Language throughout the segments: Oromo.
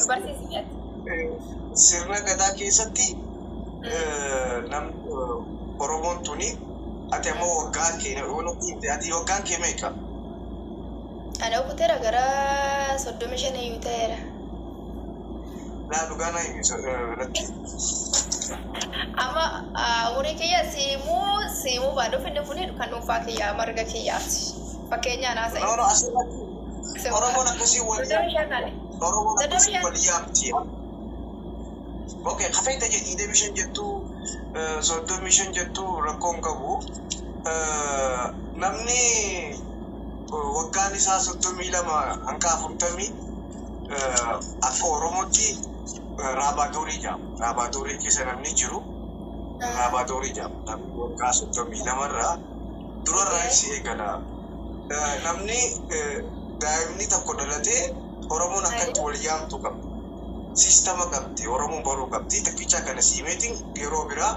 Barsiisni. Sirna gadaa keessatti nam Oromoon tuni ati ammoo waggaan kee ati waggaan kee meeqa? Ana kuteera gara 35 iyyuu ta'eera. Laa dhugaa naa himi latti. Amma umurii kiyya siimuu baaduu finne kuni kan dhuunfaa kiyyaa marga kiyyaati. Fakkeenyaan haasa'e. No, asirratti Oromoon akkasii wal yaamti. Okay, kafeeta jedhii deebishan jettu soddomishan jettu rakkoon qabu. Namni waggaan isaa 32 hanga 40 akka Oromootti raabaadorii jedhama. Raabaadorii keessa namni jiru raabaadorii jedhama. Namni waggaa 32 irraa durarraa isii eegala. Namni daa'imni tokko dhalatee Oromoon akkatti wal yaamtu qabdi. Sistema qabdi. Oromoon baruu qabdi. Takkicha kana siimeetiin yeroo biraa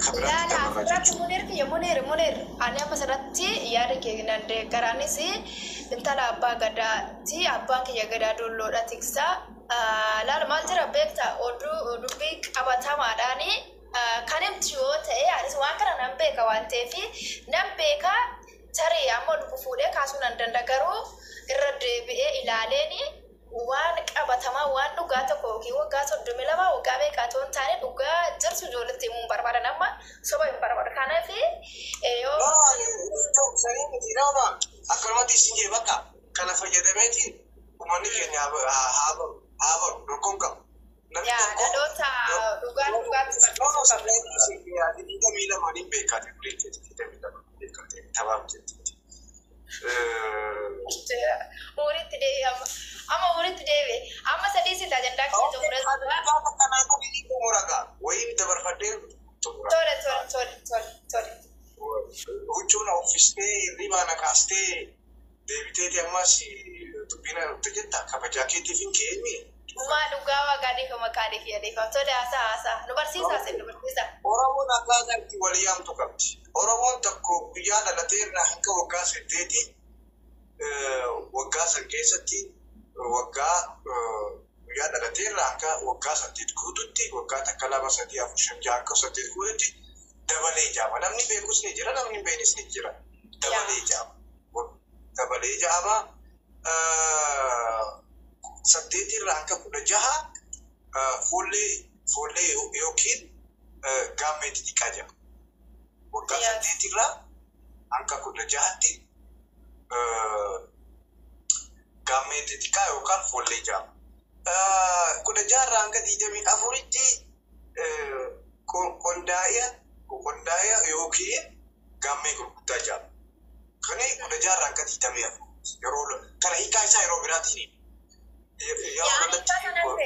kabiraatti dabarra jechuudha. Munir. Ani amma asirratti yaada keenan deeggaraanis intala abbaa gadaati. Abbaan kiyya gadaa dolloodha tiksaa. Laala maal jira beektaa dubbii qabatamaadhaani kan himtu yoo ta'e anis waan kana nan beeka waan ta'eef nan beeka tarii ammoo dubbii fuudhee kaasuu nan danda'a garuu irra deebi'ee ilaaleeni waan qabatamaa waan dhugaa tokko yookiin waggaa 32 waggaa beekaa ta'uu hin taane dhugaa jirtu ijoolletti himuun barbaadan amma soba hin barbaadu kanaaf yoo akkanumatti isin jee bakka kana fayyadameetiin uummanni keenya haa baru rakkoon qabu. Dhaloota dhugaatti barbaadu. Digdamii lamaan hin beekate digdamii lamaan hin beekate taphaamu jettee. Umuritti deebi'e amma umuritti deebi'e amma sadii sitaa jandaa keessa umuraga wayii dabarfadhee tole. Huccuun uffistee ribaana kaastee deebiteeti ammas dubbina hojjetta kabajaa keetiif hin keenye. Maa dhugaa waaqaadhee fi maqaadhee kiyya deefa tole haasaa nu barsiisaa nu barsiisa. Oromoon akkaataa itti wal yaamtu qabdi. Oromoon tokko guyyaa dhalatee irraa hanga waggaa 8 waggaa san keessatti waggaa guyyaa dhalatee irraa hanga waggaa 8 guututti waggaa takka 2 3 4 5 6 akka 8 guututti dabalee jaama. Namni beekus ni jira namni beeknis ni jira. Dabalee jaama. Dabalee jaama. 8 irraa hanga 16 fuullee yookiin gaammeetti xiqqaa jira. Waggaa 8 irraa hanga 16tti gaammeetti xiqqaa yookaan fuullee jaama. 16 irraa hanga 24tti qondaaya yookiin gaammee gurguddaa jaama. Kan 16 irraa hanga 24 yeroo kana hiikaa isaa yeroo biraatiin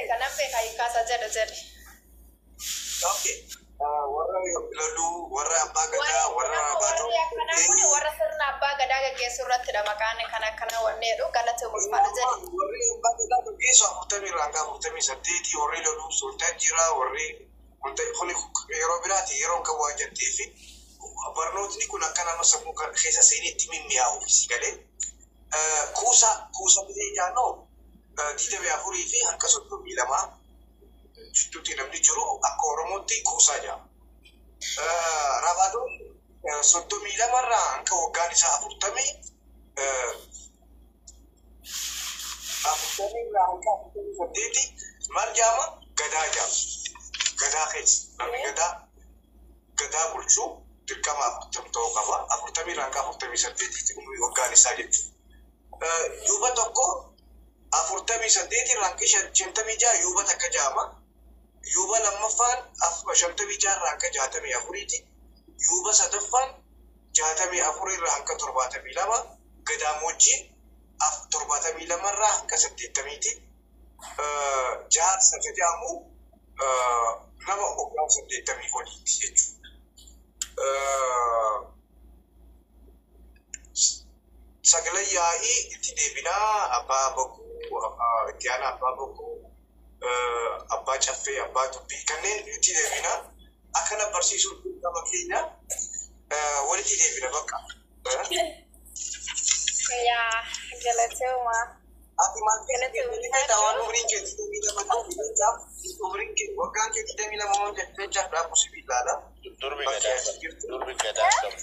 kanan beeka hiikaasaa jedhe. Okay. Warra loluu, warra abbaa gadaa, warra baaduu. Warra sirna abbaa gadaa gaggeessuu irrattidha maqaan kan akkana wanneedhu galatamuuf maal jedhe. Warri abbaa gadaa gaggeessu 40 irraa hanga 48 warri loluu sultaan jira warri yeroo biraati yeroo kan waan jetteef barnootni kun akka nama sammuu keessa seeneetti mimmi'aawu si galee kuusa bilee jaanoo 24 fi hanga 32 Tutti namni jiru akka Oromootti kuusaa jira. Rabaadoon 32 irraa hanga waggaan isaa 40 irraa hanga 48 maal jaama gadaa jaama. Gadaa keessa namni gadaa bulchuu dirqama 40 ta'uu qaba. 40 irraa hanga 48 waggaan isaa jechuudha. Yuuba tokko 48 irraa hanga 56 yuuba takka jaama. Yuuba lammaffaan 56 irraa hanga 64ti. Yuuba sadaffaan 64 irraa hanga 72. Gadaamoojjiin 72 irraa hanga 80ti. Jaarsa jedhamu nama waggaa 80 oliiti jechuudha. Sagalee yaa'ii itti deebinaa abbaa bokkuu, itti aanaa abbaa bokkuu. Abbaa caffee, abbaa dubbii kanneen itti deebina akkana barsiisuu nama keenya walitti deebina bakka. Yaa galatoomaa. Ati maal keessa tawaan umriin keessa miila mataa miidhagaa umriin keessa waggaan keessa miila mamaa jecha dhaabu sibiilaadha. Durbi gadaa qabu.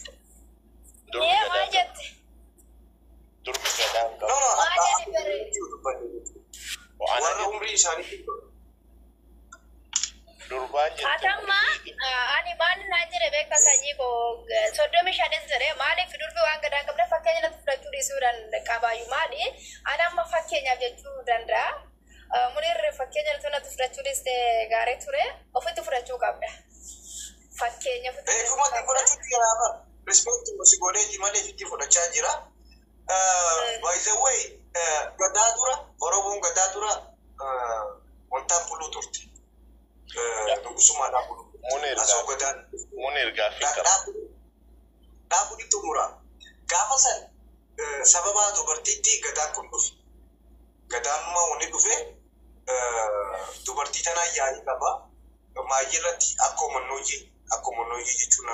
Maal jette? Durbi gadaa qabu. Warra umrii isaanii durbaan jettu. Atamma ani maal naa jire beekta sanyii koo soddomi shanis jire maaliif durbi waan gadaa qabne fakkeenya natti fudhachuu dhiisuudhaan qabaayu maali ani amma fakkeenyaaf jechuu danda'a. Munirri fakkeenya natti fudhachuu dhiiste gaarii ture ofitti fudhachuu qabda. Fakkeenya fudhachuu fudhachuu jiraama. Respect si godheeti malee itti fudhachaa jira. By the way gadaa dura Oromoon gadaa dura wantaan buluu turte. Nugusuma dhaabulu. Munir gaaffii qaba. Dhaabuli xumura. Gaafa san sababa dubartiitti gadaan kun dhufe. Gadaanuma wanni dhufe dubartii tanaa yaa'ii qaba. Maayyii irratti akkuma nooyyee jechuun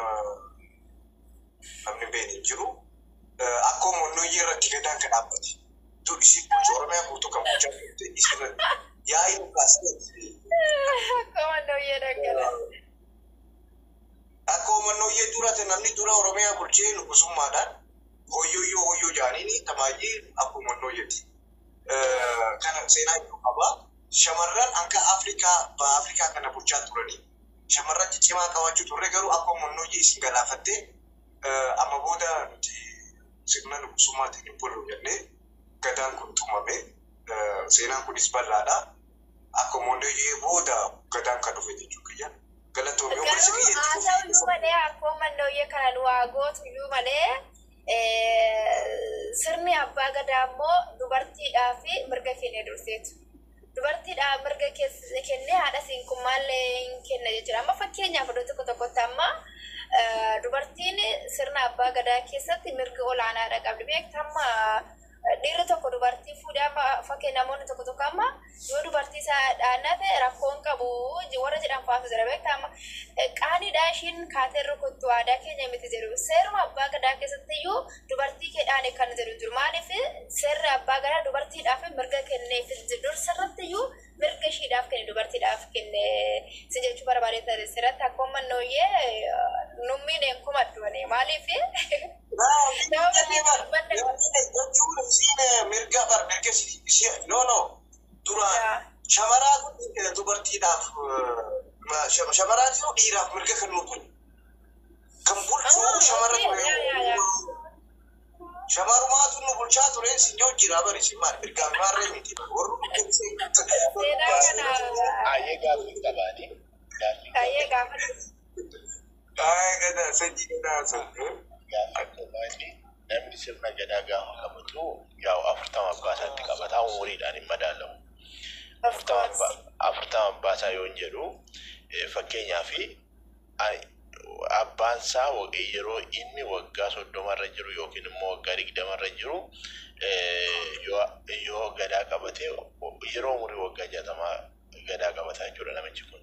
namni beekni jiru. Akkuma nooyyee irratti gadaan kan dhaabbate. Isii bulchu Oromiyaa guutuu kan bulchaa turte isirratti yaa'ii dhugaasee. Akkuma nooyyee dhaggala. Akkuma nooyyee durate namni dura Oromiyaa bulchee nugusummaadhaan hoyyoo jaaniini tamaayyii akkuma nooyyeeti. Kana seenaa iddoo qaba. Shamarran hanga Afrikaa kana bulchaa turanii. Shamarran ciccimaa qabaachuu turre garuu akkuma nooyyee isin galaafattee amma booda nuti sirna nugusummaatiin hin bulu jennee gadaan kun tumame. Seenaan kunis bal'aadha. Akkuma nooyyee booda gadaan kan dhufe jechuu kiyya. Galatoomii umrii kiyya. Haasa'uu malee akkuma nooyyee kana waa gootu iyyuu malee sirni abbaa gadaa immoo dubartiidhaa fi mirga kennee durseetu. Dubartiidhaa mirga kennee haadha siinqummaallee hin kenna jechuudha. Amma fakkeenyaaf iddoo tokkotti amma dubartiin sirna abbaa gadaa keessatti mirga olaanaadha qabdi. Beektaa amma dhiirri tokko dubartii fuudhaa fakkeenya namoonni tokko amma yoo dubartii isaa dhaannate rakkoon qabu warra jedhan faasu jira. Beektaa amma qaaniidhaa ishiin kaatee rukuttu aadaa keenya miti jedhu. Seeruma abbaa gadaa keessatti iyyuu dubartii kee dhaane kan jiru. Maaliif seerri abbaa gadaa dubartiidhaaf mirga kenneef dursarratti iyyuu mirga ishiidhaaf kenne dubartiidhaaf kenne si jechuu barbaadeetan sirratti akkuma nooyyee nummiin enkuma duwane maaliif dura shamaraa kun dubartiidhaaf shamaraa jiru dhiiraaf mirga kan nuuf kan bulchuu shamara shamarumaatu nu bulchaa ture sinjoo jira barisi maal mirga maarree miti Ayyee gaaffii qabaani. Ayyee gaafa. Gadaa sajii gadaa sun. Namni sirna gadaa gaafa qabatu yaa'u 40 abbaasaatti qabataa umuriidhaan hin madaalamu. 40 abbaasaa yoo hin jedhu fakkeenyaaf abbaan isaa yeroo inni waggaa 30 jiru yookiin immoo waggaa 20 jiru yoo gadaa qabate yeroo umurii waggaa 60 gadaa qabataa jechuudha namichi kun.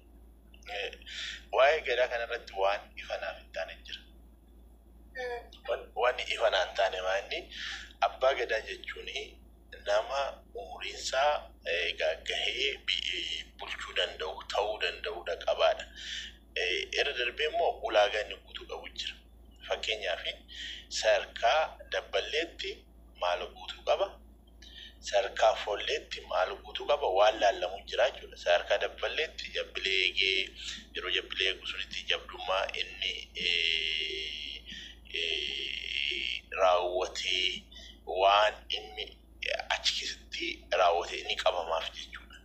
Waa'ee gadaa kanarratti waan ifanaaf hin taane jira. Waan ifanaan taane maanni abbaa gadaa jechuun nama umuriinsaa gahee bulchuu danda'u ta'uu danda'udha qabaadha. Irra darbee immoo ulaagaa inni guutuu qabu jira. Fakkeenyaaf sadarkaa dabballeetti maal guutuu qaba? Sadarkaa folleetti maal guutuu qaba? Waan laallamu jira jechuudha. Sadarkaa dabballeetti jabbilee eegee yeroo jabbilee eegu sunitti jabdummaa inni raawwatee waan inni achi keessatti raawwatee inni qabamaaf jechuudha.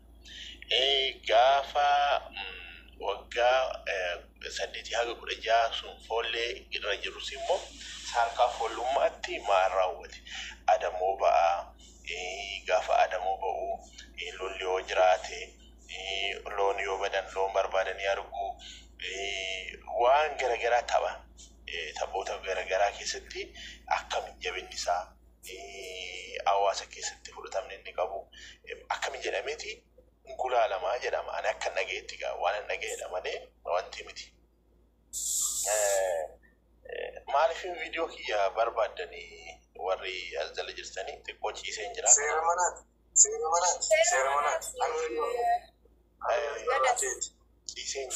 Gaafa waggaa 8 haga 16 sun follee irra jirus immoo sadarkaa follummaatti maal raawwate? Adamoo ba'aa. Gaafa adamoo ba'u lolli yoo jiraate loon yoo badan loon barbaadanii arguu waan garagaraa tapha. Taphoota garagaraa keessatti akkamiin jabinni isaa hawaasa keessatti fudhatamni inni qabu akkamiin jedhameeti gulaalamaa jedhama. Ani akka dhageetti waan hin dhageenye malee wanti miti. Maaliif viidiyoo kiyya barbaaddanii warri as jala jirtanii xiqqoo ciisee jira. Seera manaati. Seera manaati.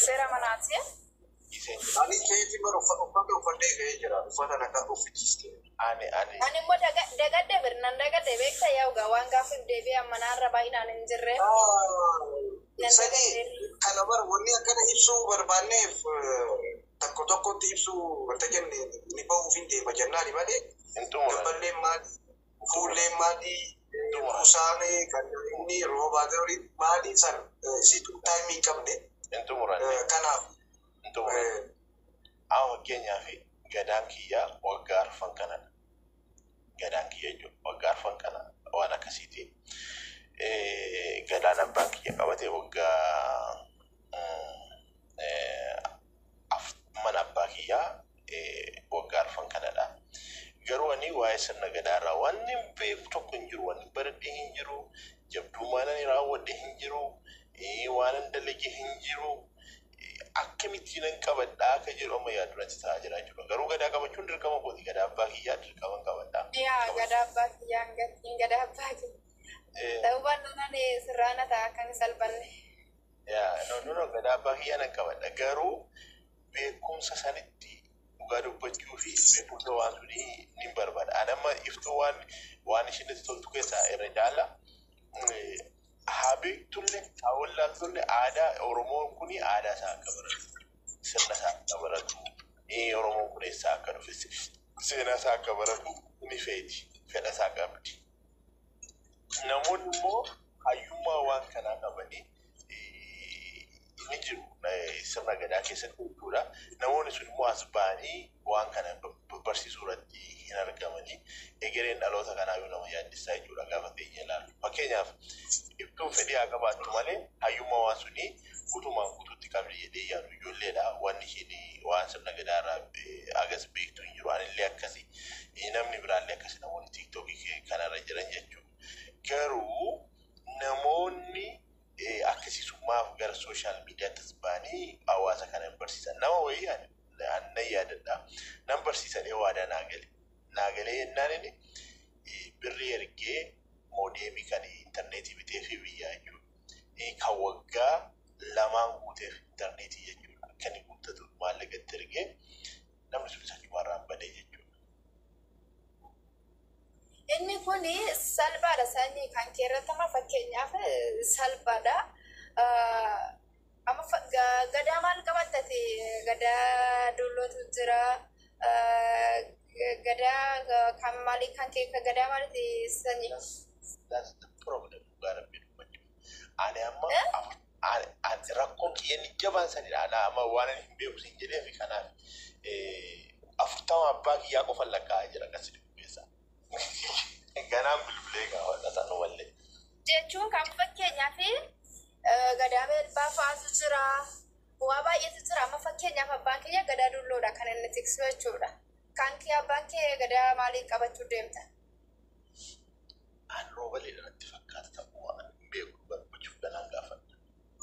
Seera manaati. Ani keeti bara uffata uffadhee ga'ee jira. Uffata nagaa uffichiiste. Ani immoo dagadde birnan dagadde beekta yaa'ugaa waan gaafiif deebi'ee amanaarra baay'inaan hin jirre. Sadii kana bara wanni akkana ibsuu barbaanneef tokko tokkotti ibsuu wanta jenne ni ba'uuf hin deema jennaani malee. Dabballeen maali? Fuulleen maali? Kusaane kan inni roobaa ta'e maali san situ taayimii qabne. Kanaaf. Fakkeenyaaf gadaan kiyyaa waggaa arfan kanadha. Gadaan kiyya jechuudha waggaa arfan kana waan akkasiiti. Gadaan abbaan kiyya qabatee waggaa mana abbaa kiyyaa waggaa arfan kanadha. Garuu ani waa'ee sirna gadaarraa wanni beeku tokko hin jiru, wanni baradhee hin jiru, jabdummaan ani raawwadhe hin jiru, waan an dalage hin jiru. Akkamittiin hin qabadhaa akka jedhu amma yaadurratti ta'aa jira jechuudha. Garuu gadaa qabachuun dirqama kooti. Gadaa abbaa kiyyaa dirqama hin qabadhaa. Yaa gadaa abbaa kiyyaa hin gadaa abbaa kiyyaa. Ta'uu baannaan sirraana ta'a kan salphanne. Yaa gadaa abbaa kiyyaa hin qabadha. Garuu beekumsa sanitti dhugaa dubbachuu fi beekumsa waan sunii ni barbaada. Ani amma iftuu waan ishinitti toltu keessaa irra caala. Habeektullee hawwallaaltullee aadaa Oromoon kuni aadaa isaa akka baratu sirna isaa akka baratu Oromoon kun eessaa akka dhufe seenaa isaa akka baratu ni feeti fedha isaa qabdi. Namoonni immoo hayyummaa waan kanaa qabanii ni jiru sirna gadaa keessatti jechuudha. Namoonni sun immoo as ba'anii waan kana barsiisuu irratti hin argamanii egereen dhaloota kanaa nama yaaddessaa jechuudha gaafa keenya ilaalu. Fakkeenyaaf ibtuun fedhii haa qabaattu malee hayyummaa waan sunii guutumaan guutuutti qabdi jedhee yaadu ijoolleedha. Wanni isheen waan sirna gadaarraa agas beektu hin jiru. Anillee akkasii namni biraallee akkasii namoonni tiiktookii kanarra jiran jechuudha. Garuu namoonni akkasisummaaf gara sooshaal miidiyaattis ba'anii hawaasa kana hin barsiisan. Nama wayii annan yaadadha. Nan barsiisan waadaa naagalee jennaan inni birrii ergee moodeemii kan intarneetii bitee fi biyyaa jechuudha. Kan waggaa lamaan guuteef intarneetii jechuudha. Kan inni guuttatu maallaqatti ergee namni sun sachumarraan badee jechuudha. Inni kun salphaadha sanyii kan keerratama fakkeenyaaf salphaadha. Amma gadaa maal qabattate gadaa dullootu jira. Gadaa kan maalii kan keeka gadaa maalitti sanyii? That's the problem. Gara beekumsa. Ani amma rakkoon kiyya ni jabaan sanidha. Ana amma waan ani hin beeku sin jedhee fi kanaaf afurtama abbaa kiyyaa qofa lakkaa'aa jira akkasii dhufeessa. Ganaan bilbilee gaafadha sana wallee. Jechuun kan fakkeenyaaf gadaa beelbaa fa'aatu jira. Waa baay'eetu jira. Amma fakkeenyaaf abbaan kiyya gadaa dulloodha kan inni tiksu jechuudha. Kan kee abbaan kee gadaa maalii qabachuu deemta? Rooba leedhanatti fakkaata ta'uu waan hin beeku barbachuuf ganaan gaafadha.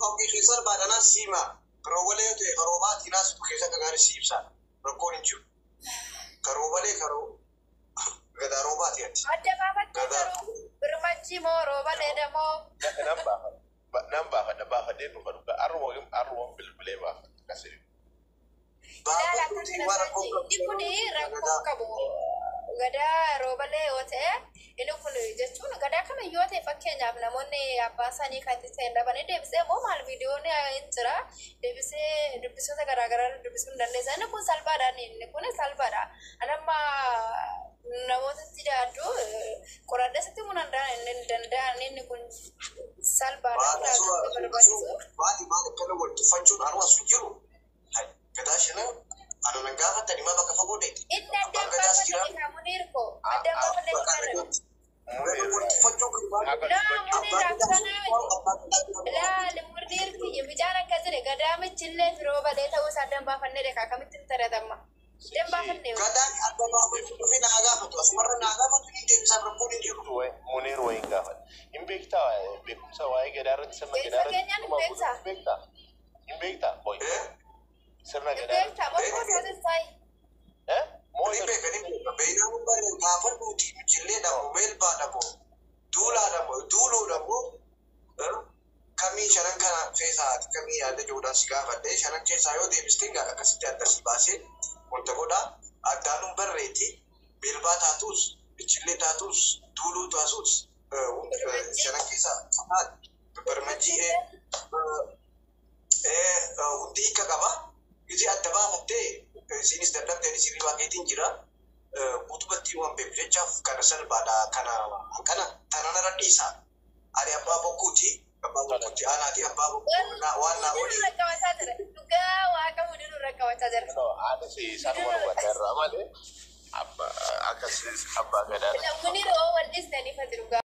Okkii keessa baadhanaa siima. Karoobalee ta'e karoobaatiin as keessa gagaarii siibsaan. Rakkoon hin jiru. Karoobalee gadaa roobaati ati. Adda baafattee jiru. Birmachii moo rooba leedha moo? Nan baafadhee dhufa dhuga. Arrumaan bilbilee baafadha akkasii. Ilaala akkasii inni kun rakkoo qabu. Gadaa roobalee yoo ta'e inni kun jechuun gadaa kamiyyuu ta'e fakkeenyaaf namoonni abbaa isaanii kan itti ta'e dhabanii deebisee immoo maal viidiyoon hin jira deebisee dubbisoota garaagaraa dubbisuu hin dandeessa. Inni kun salphaadha. Inni kun salphaadha. Anamma namootatti daaddu qoradda sitti mun danda'an inni kun salphaadha. Maali akkana wal tuffachuun harma sun jiru. Gadaa shanaa ana nan gaafatani ma bakka fagoo deeti. Inni addaan baafatanii kan muniirko addaan baafatanii kan muniir kiyya bijaan akka jire gadaa michillee firoo balee ta'uu isaa addaan baafannee dha akkamitti hin taradamma. Addaan baafannee gadaan addaan baafatu fi naa gaafatu asumarra naa gaafatu ni deebisaa rakkoon hin jiru. Muniir wayiin gaafata. Hin beektaa beekumsa waa'ee gadaa irratti sirna gadaa irratti hin beektaa. Sirna gadaa. Beektaa moo gosoota sa'i? Moo beekanii beeknaa mun barreen gaafadhuuti michillee dhabu beelbaa dhabu duuluu dhabuu kamii shanan kana keessaati kamii yaada joodhaan si gaafadhee shanan keessaa yoo deebistee gaadha akkasitti addasii baasee wanta godhaa addaanuun barreetii beelbaa taatus bichillee taatus duuluu taatus shanan keessaa barmajii hundi hiika qaba isi adda baafattee isinis dadhabdeen isin baakeetiin jira utubatti waan beeku jechaaf kana salphaadha kana tanana radhiisa ani abbaa bokkuuti anaati abbaa bokkuu waan naa olii dhugaa waaqa hundinuu rakkawachaa jira. Aadasi sanuma hubatarraa malee akkas abbaa gadaa. Namni roo wal dhiistanii fati dhugaa.